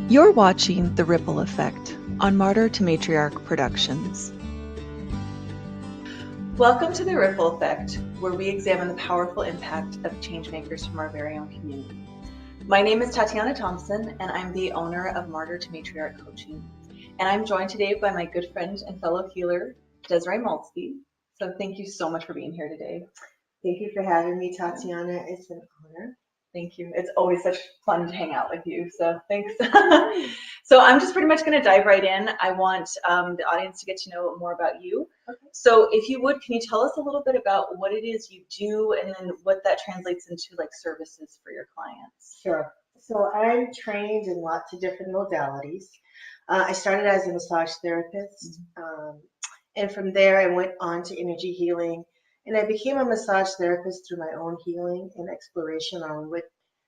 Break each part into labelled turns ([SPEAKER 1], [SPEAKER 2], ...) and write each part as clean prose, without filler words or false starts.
[SPEAKER 1] You're watching The Ripple Effect on Martyr to Matriarch Productions. Welcome to The Ripple Effect, where we examine the powerful impact of changemakers from our very own community. My name is Tatiana Thompson, and I'm the owner of Martyr to Matriarch Coaching. And I'm joined today by my good friend and fellow healer, Desiree Maltzby. So thank you so much for being here today.
[SPEAKER 2] Thank you for having me, Tatiana. It's an honor.
[SPEAKER 1] Thank you. It's always such fun to hang out with you. So thanks. So I'm just pretty much going to dive right in. I want the audience to get to know more about you. Okay. So if you would, can you tell us a little bit about what it is you do and then what that translates into like services for your clients?
[SPEAKER 2] Sure. So I'm trained in lots of different modalities. I started as a massage therapist. And from there, I went on to energy healing. And I became a massage therapist through my own healing and exploration on what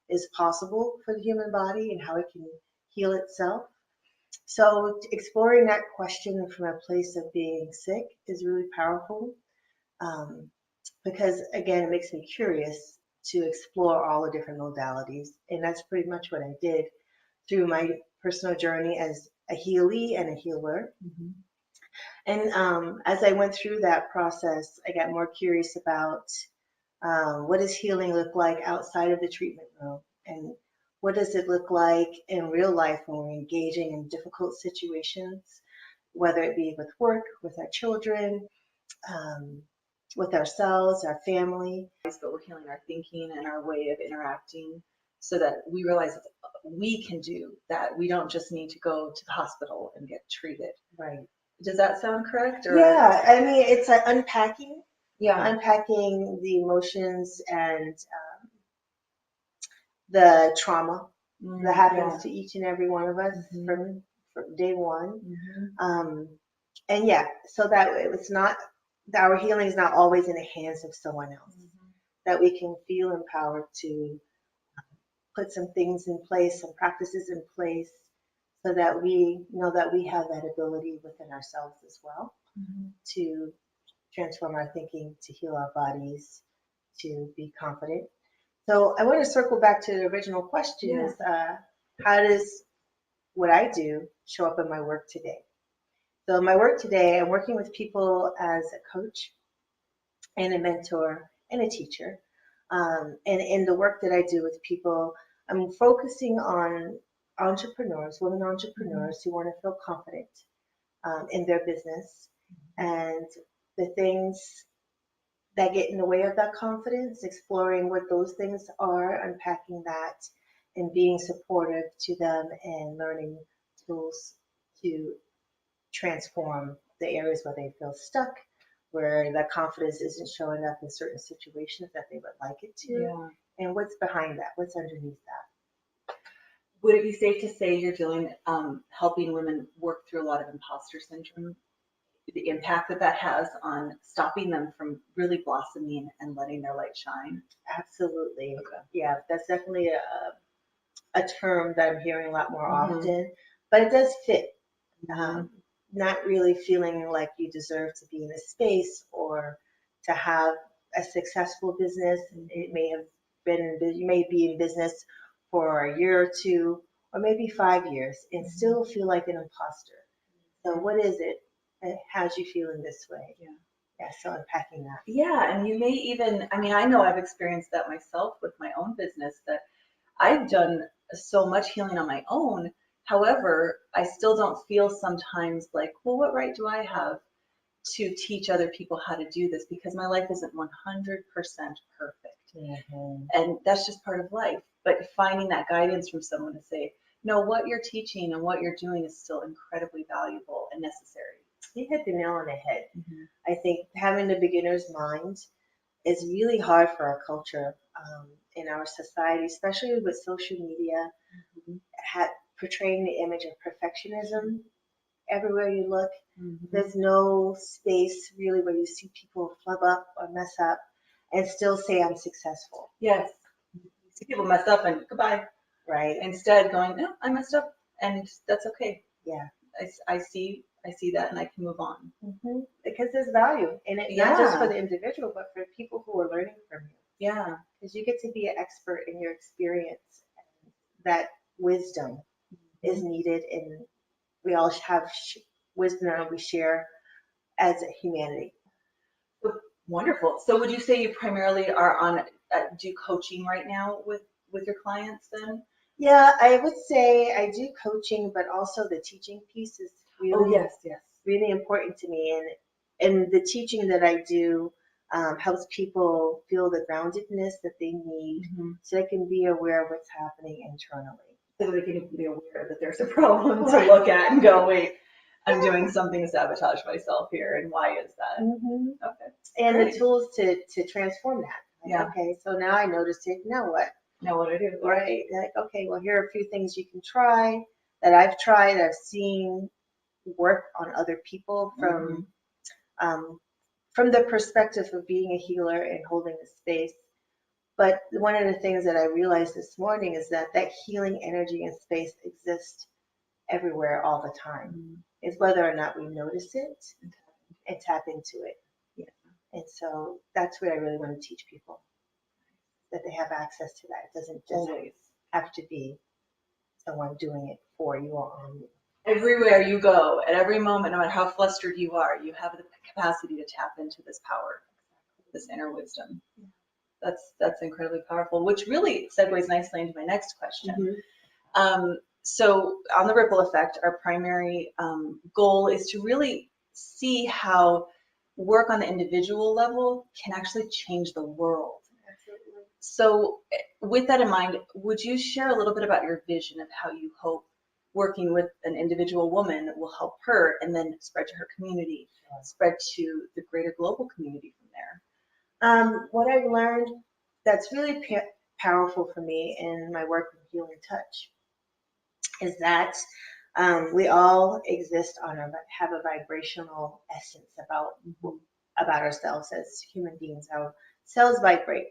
[SPEAKER 2] is possible for the human body and how it can heal itself. So exploring that question from a place of being sick is really powerful because, again, it makes me curious to explore all the different modalities. And that's pretty much what I did through my personal journey as a healee and a healer. Mm-hmm. And as I went through that process, I got more curious about what does healing look like outside of the treatment room, and what does it look like in real life when we're engaging in difficult situations, whether it be with work, with our children, with ourselves, our family.
[SPEAKER 1] But we're healing our thinking and our way of interacting so that we realize that we can do that. We don't just need to go to the hospital and get treated.
[SPEAKER 2] Right.
[SPEAKER 1] Does that sound correct? Or?
[SPEAKER 2] Yeah, I mean, it's like unpacking the emotions and the trauma that happens to each and every one of us from day one. And yeah, so that it's not, our healing is not always in the hands of someone else, that we can feel empowered to put some things in place, some practices in place, so that we know that we have that ability within ourselves as well to transform our thinking, to heal our bodies, to be confident. So I want to circle back to the original question is how does what I do show up in my work today? So in my work today, I'm working with people as a coach and a mentor and a teacher. And in the work that I do with people, I'm focusing on entrepreneurs, women entrepreneurs who want to feel confident in their business, and the things that get in the way of that confidence, exploring what those things are, unpacking that, and being supportive to them and learning tools to transform the areas where they feel stuck, where that confidence isn't showing up in certain situations that they would like it to, and what's behind that, what's underneath that.
[SPEAKER 1] Would it be safe to say you're doing helping women work through a lot of imposter syndrome, the impact that has on stopping them from really blossoming and letting their light shine?
[SPEAKER 2] Absolutely. Okay. Yeah, that's definitely a term that I'm hearing a lot more often, but it does fit. Not really feeling like you deserve to be in a space or to have a successful business. It may have been, you may be in business for a year or two, or maybe 5 years, and still feel like an imposter. So what is it that has you feeling this way? Yeah, so unpacking that.
[SPEAKER 1] Yeah, and you may even, I mean, I know I've experienced that myself with my own business, that I've done so much healing on my own. However, I still don't feel sometimes like, well, what right do I have to teach other people how to do this? Because my life isn't 100% perfect. And that's just part of life. But finding that guidance from someone to say, no, what you're teaching and what you're doing is still incredibly valuable and necessary.
[SPEAKER 2] You hit the nail on the head. I think having the beginner's mind is really hard for our culture in our society, especially with social media, portraying the image of perfectionism everywhere you look. There's no space really where you see people flub up or mess up and still say I'm successful.
[SPEAKER 1] Yes. You see people mess up and goodbye.
[SPEAKER 2] Right.
[SPEAKER 1] Instead going, no, I messed up and that's okay.
[SPEAKER 2] Yeah.
[SPEAKER 1] I see that and I can move on.
[SPEAKER 2] Because there's value in it, not just for the individual, but for people who are learning from you.
[SPEAKER 1] Yeah.
[SPEAKER 2] Because you get to be an expert in your experience and that wisdom is needed, and we all have wisdom that we share as a humanity.
[SPEAKER 1] Wonderful. So would you say you primarily are on do coaching right now with your clients then?
[SPEAKER 2] Yeah, I would say I do coaching, but also the teaching piece is really, really important to me. And the teaching that I do helps people feel the groundedness that they need, so they can be aware of what's happening internally.
[SPEAKER 1] So they can be aware that there's a problem to look at and go, wait, I'm doing something to sabotage myself here, and why is that? Okay.
[SPEAKER 2] And great. The tools to transform that. Like,
[SPEAKER 1] yeah.
[SPEAKER 2] Okay, so now I noticed it. Now what?
[SPEAKER 1] Now what do I do?
[SPEAKER 2] Right. Like, okay, well, here are a few things you can try that I've tried. I've seen work on other people from the perspective of being a healer and holding the space. But one of the things that I realized this morning is that healing energy and space exists everywhere all the time. It's whether or not we notice it and tap into it. Yeah. And so that's what I really want to teach people, that they have access to that. It doesn't just have to be someone doing it for you or on you.
[SPEAKER 1] Everywhere you go, at every moment, no matter how flustered you are, you have the capacity to tap into this power, this inner wisdom. That's incredibly powerful, which really segues nicely into my next question. So on the ripple effect, our primary goal is to really see how work on the individual level can actually change the world.
[SPEAKER 2] Absolutely.
[SPEAKER 1] So with that in mind, would you share a little bit about your vision of how you hope working with an individual woman will help her and then spread to her community, spread to the greater global community from there?
[SPEAKER 2] What I've learned that's really powerful for me in my work with Healing Touch is that we all exist have a vibrational essence about ourselves as human beings. Our cells vibrate,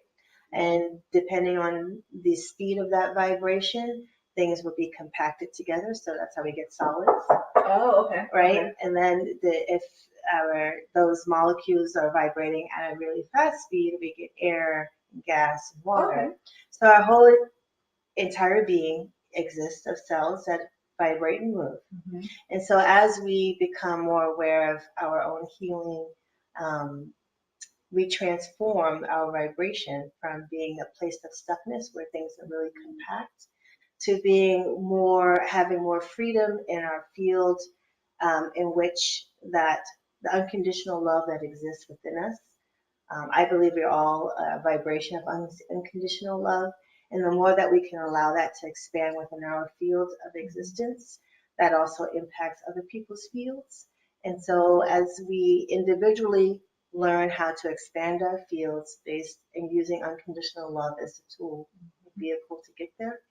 [SPEAKER 2] and depending on the speed of that vibration, things will be compacted together. So that's how we get solids.
[SPEAKER 1] Oh, okay.
[SPEAKER 2] Right,
[SPEAKER 1] okay.
[SPEAKER 2] And then if those molecules are vibrating at a really fast speed, we get air, gas, and water.
[SPEAKER 1] Okay.
[SPEAKER 2] So our whole entire being exists of cells that vibrate and move. And so as we become more aware of our own healing, we transform our vibration from being a place of stuckness where things are really compact to having more freedom in our field, in which that the unconditional love that exists within us. I believe we're all a vibration of unconditional love. And the more that we can allow that to expand within our field of existence, that also impacts other people's fields. And so as we individually learn how to expand our fields based in using unconditional love as a tool, a vehicle to get there,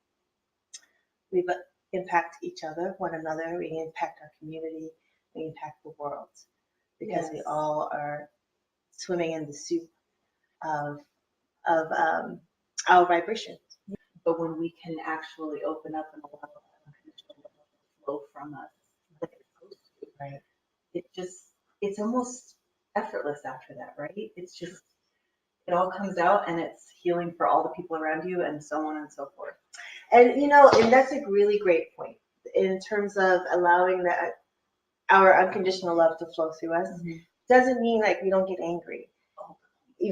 [SPEAKER 2] we impact each other, one another, we impact our community, we impact the world, because we all are swimming in the soup of our vibration.
[SPEAKER 1] But when we can actually open up and allow that unconditional love to flow from us, like it's supposed to,
[SPEAKER 2] right?
[SPEAKER 1] It's almost effortless after that, right? It's just, it all comes out and it's healing for all the people around you and so on and so forth.
[SPEAKER 2] And and that's a really great point in terms of allowing our unconditional love to flow through us. Doesn't mean like we don't get angry,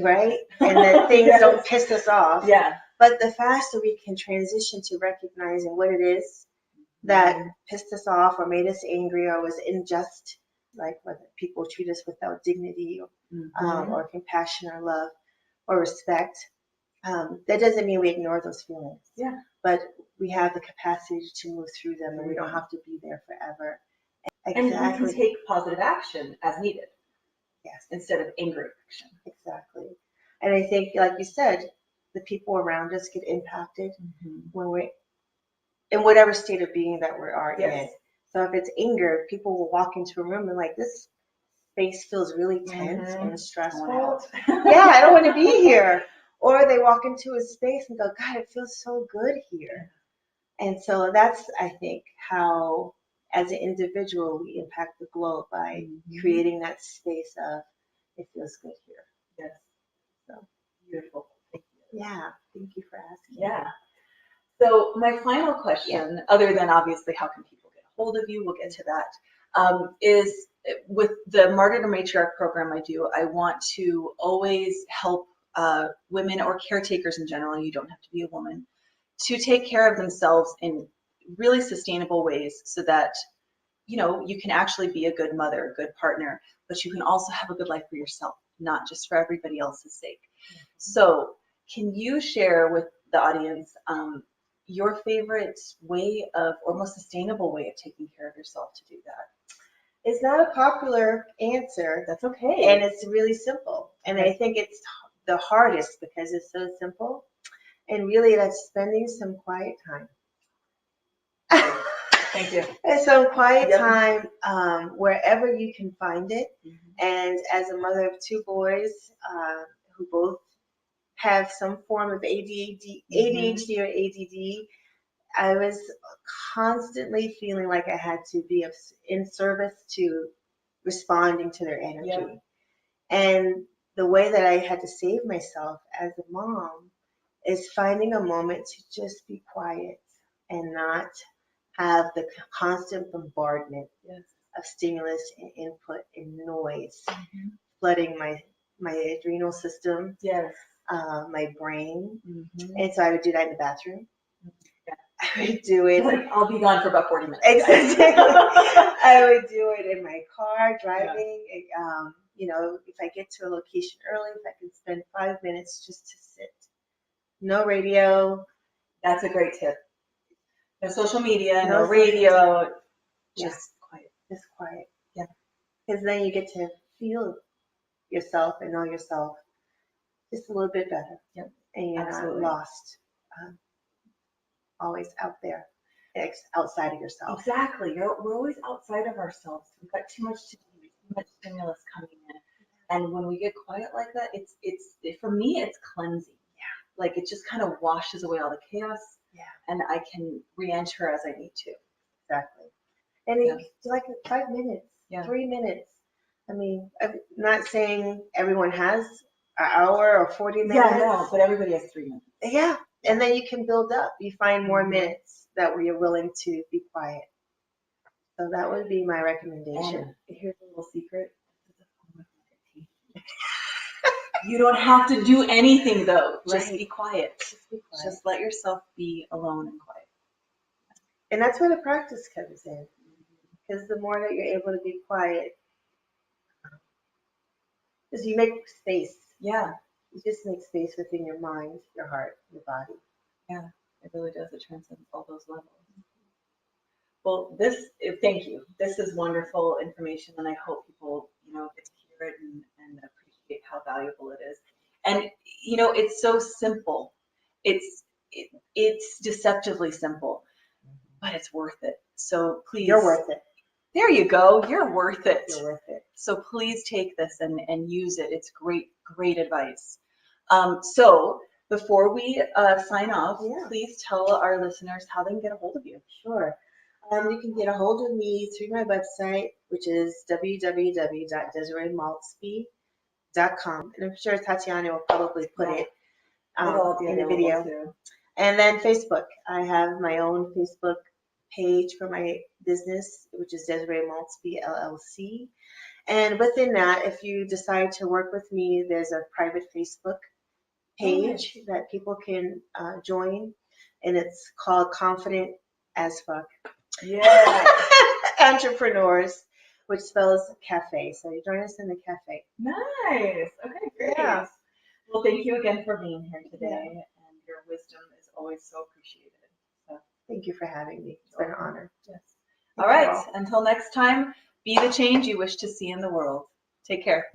[SPEAKER 2] right? And that things don't piss us off.
[SPEAKER 1] Yeah.
[SPEAKER 2] But the faster we can transition to recognizing what it is that pissed us off or made us angry or was unjust, like whether people treat us without dignity or compassion or love or respect, that doesn't mean we ignore those feelings.
[SPEAKER 1] Yeah.
[SPEAKER 2] But we have the capacity to move through them, and we don't have to be there forever.
[SPEAKER 1] Exactly. And we can take positive action as needed.
[SPEAKER 2] Yes.
[SPEAKER 1] Instead of angry action.
[SPEAKER 2] Exactly. And I think, like you said, the people around us get impacted when we're in whatever state of being that we are in. So if it's anger, people will walk into a room and like, this space feels really tense and stressful. Yeah, I don't want to be here. Or they walk into a space and go, God, it feels so good here. And so that's, I think, how, as an individual, we impact the globe by creating that space of, it feels good here.
[SPEAKER 1] Yes.
[SPEAKER 2] So
[SPEAKER 1] beautiful. Thank you.
[SPEAKER 2] Yeah. Thank you for asking.
[SPEAKER 1] Yeah. So my final question, other than obviously how can people get a hold of you, we'll get to that, is with the Martyr to Matriarch program I do, I want to always help women or caretakers in general, you don't have to be a woman, to take care of themselves in really sustainable ways so that you can actually be a good mother, a good partner, but you can also have a good life for yourself, not just for everybody else's sake. Mm-hmm. So can you share with the audience your favorite way of, or most sustainable way of taking care of yourself to do that?
[SPEAKER 2] It's not a popular answer.
[SPEAKER 1] That's okay.
[SPEAKER 2] And it's really simple. And I think it's the hardest because it's so simple. And really, that's spending some quiet time.
[SPEAKER 1] Thank you.
[SPEAKER 2] And some quiet time wherever you can find it. Mm-hmm. And as a mother of two boys who both have some form of ADHD or ADD, I was constantly feeling like I had to be in service to responding to their energy. Yep. And the way that I had to save myself as a mom is finding a moment to just be quiet and not have the constant bombardment of stimulus and input and noise flooding my adrenal system, my brain. And so I would do that in the bathroom. I would do it.
[SPEAKER 1] I'll be gone for about 40 minutes.
[SPEAKER 2] Exactly. I would do it in my car driving. If I get to a location early, if I can spend 5 minutes just to sit. No radio.
[SPEAKER 1] That's a great tip. No social media, no radio. Just quiet.
[SPEAKER 2] Just quiet.
[SPEAKER 1] Yeah.
[SPEAKER 2] Because then you get to feel yourself and know yourself just a little bit better.
[SPEAKER 1] Yep.
[SPEAKER 2] And you're not lost. Always out there, outside of yourself.
[SPEAKER 1] Exactly. We're always outside of ourselves. We've got too much to do, too much stimulus coming in. And when we get quiet like that, it's for me, it's cleansing. Yeah. Like it just kind of washes away all the chaos. Yeah. And I can re-enter as I need to.
[SPEAKER 2] Exactly. And like 5 minutes, 3 minutes. I mean, I'm not saying everyone has an hour or 40 minutes.
[SPEAKER 1] Yeah, no, but everybody has 3 minutes.
[SPEAKER 2] Yeah. And then you can build up. You find more minutes that you're willing to be quiet. So that would be my recommendation.
[SPEAKER 1] And here's a little secret. You don't have to do anything though. Just be quiet. Just let yourself be alone and quiet.
[SPEAKER 2] And that's where the practice comes in. Because the more that you're able to be quiet, because you make space. Yeah. You just make space within your mind, your heart, your body.
[SPEAKER 1] Yeah, it really does. It transcends all those levels. Well, thank you. This is wonderful information, and I hope people, get to hear it and appreciate how valuable it is. And it's so simple. It's deceptively simple, but it's worth it. So please,
[SPEAKER 2] you're worth it.
[SPEAKER 1] There you go. You're worth it.
[SPEAKER 2] You're worth it.
[SPEAKER 1] So please take this and use it. It's great advice. So before we sign off, please tell our listeners how they can get a hold of you.
[SPEAKER 2] Sure. You can get a hold of me through my website, which is www.desireemaltsby.com. And I'm sure Tatiana will probably put it in the video. Too. And then Facebook. I have my own Facebook page for my business, which is Desiree Maltsby LLC. And within that, if you decide to work with me, there's a private Facebook page that people can join, and it's called Confident as Fuck.
[SPEAKER 1] Yeah.
[SPEAKER 2] Entrepreneurs, which spells cafe. So you join us in the cafe.
[SPEAKER 1] Nice. Okay, great. Yeah. Well, thank you again for being here today, and your wisdom is always so appreciated. So
[SPEAKER 2] thank you for having me. It's been an honor.
[SPEAKER 1] Yes. All right. Until next time, be the change you wish to see in the world. Take care.